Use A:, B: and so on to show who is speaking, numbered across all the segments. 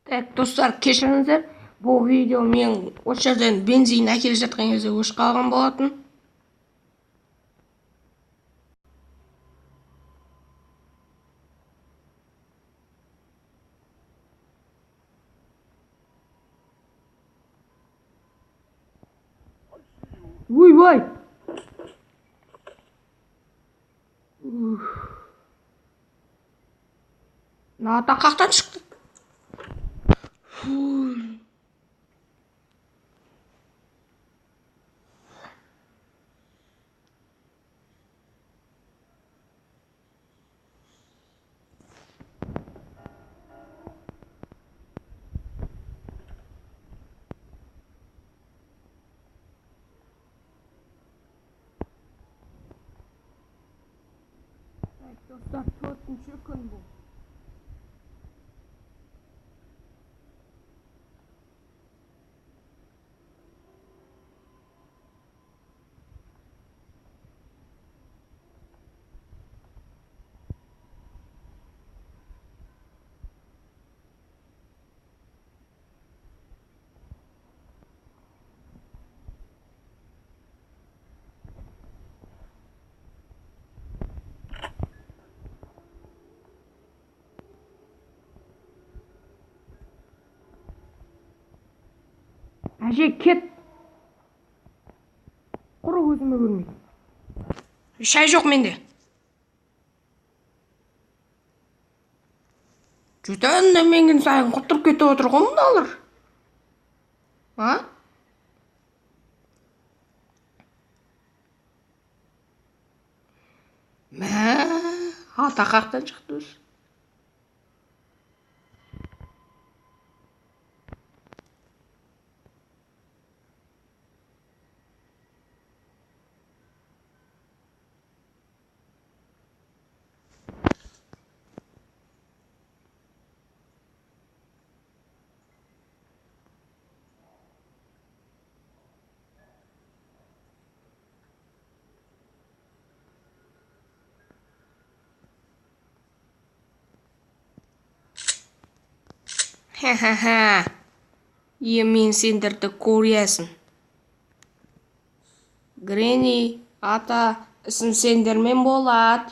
A: Так, достар, кешіріңіздер. Бұл видео мен осы жерден бензин әкеліп жатқан кезде өшіп қалған болатын. Ойбай! Ата қақтан шықты? Достар, 4-ші күн бұл. Әже, кет! Құры өзіме көрмейді. Шай жоқ менде. Жүтен менген сайын құттырып кетіп отыр ғой мұндалар. А? Мә, ата қақтан шықты өз. Ха-ха-ха. Мен сендерді көресің. Гренни, ата, ісін сендермен болады.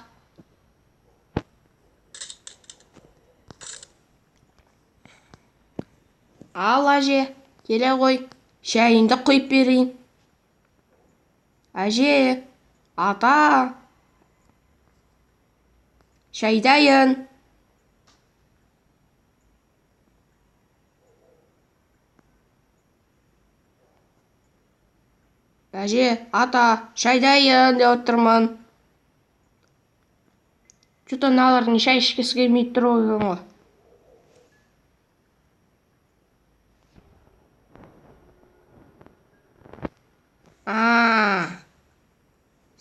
A: Ал, әже, келе ғой, шайынды құйып берейін. Әже, ата, шайдайын. Әже, ата, шайдайын деп отырмын. Жүті аналардың шай ішкісі келмейді тұр ғой.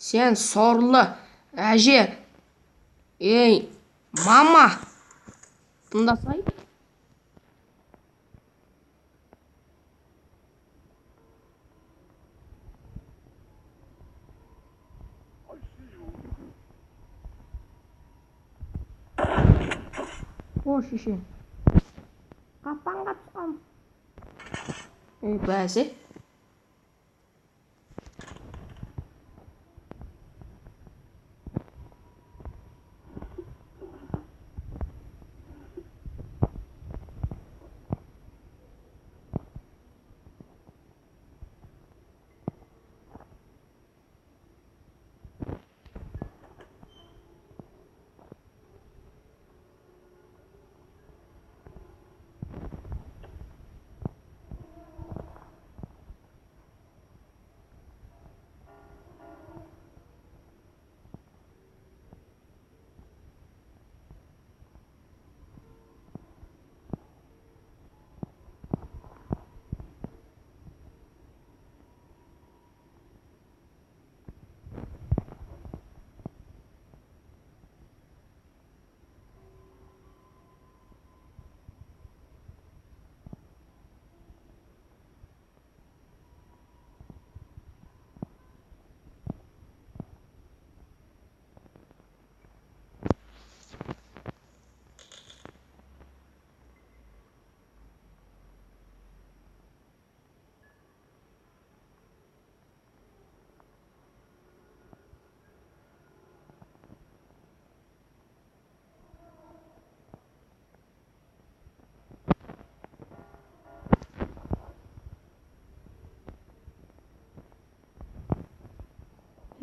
A: Сен сорлы. Әже, ей, мама, тыңдасай? О, шешен. Қапанға тұқам. Бәсе?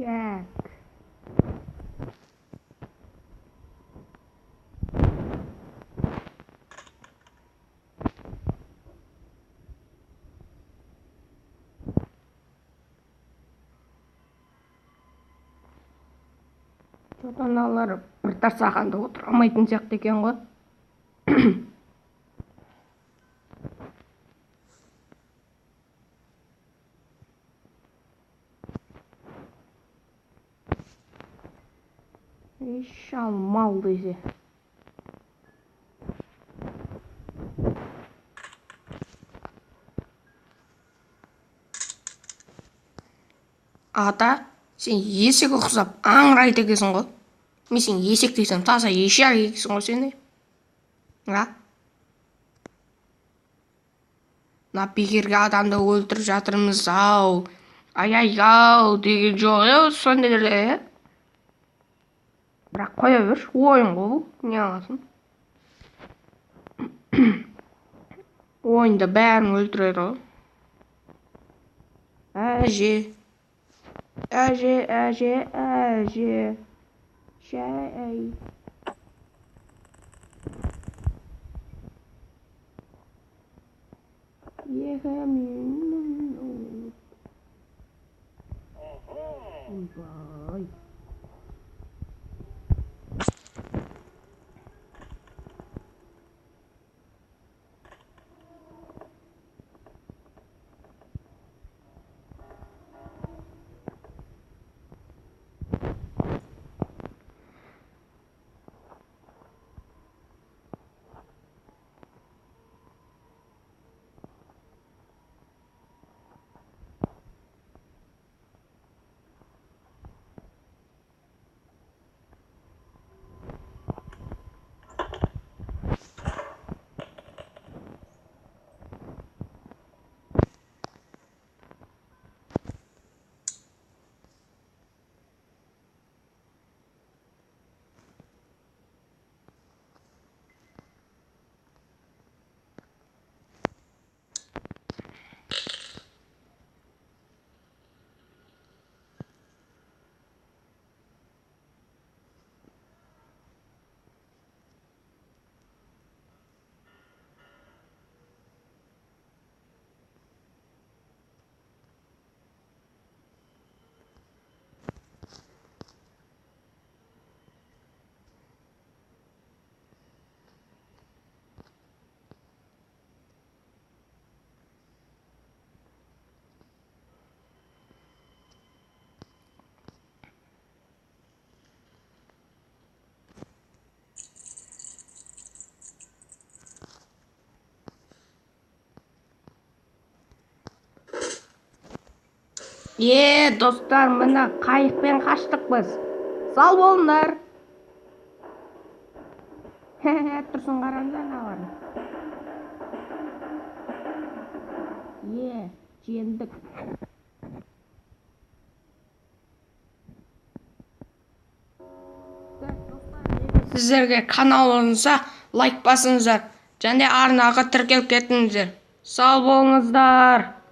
A: Jack. Что-то аналар бір тарсағанда отыра алмайтын сияқты екен ғой. Шал мал десе. Ата, сен есек ұқсап аңырайды екенсің ғой. Мен сен есек дейсің, таза ешек екенсің ғой сен. А? Мына бекерге адамды өлтіріп жатырмыз ау. Ай-ай-ау деген жоқ сондайлар. Бірақ қоя бер, ойын ғой бұл. Не аласың? Ойында бәрін өлтіреді ғой. Әже. Шай. Ойбай. Достар, мына қайықпен қаштық біз. Сау болыңдар. Тұрсын қараңдар наларын. Жеңдік. Сіздерге канал ұнаса, лайк басыңыздар. Және арнаға тіркеліп кетіңіздер. Сау болыңыздар.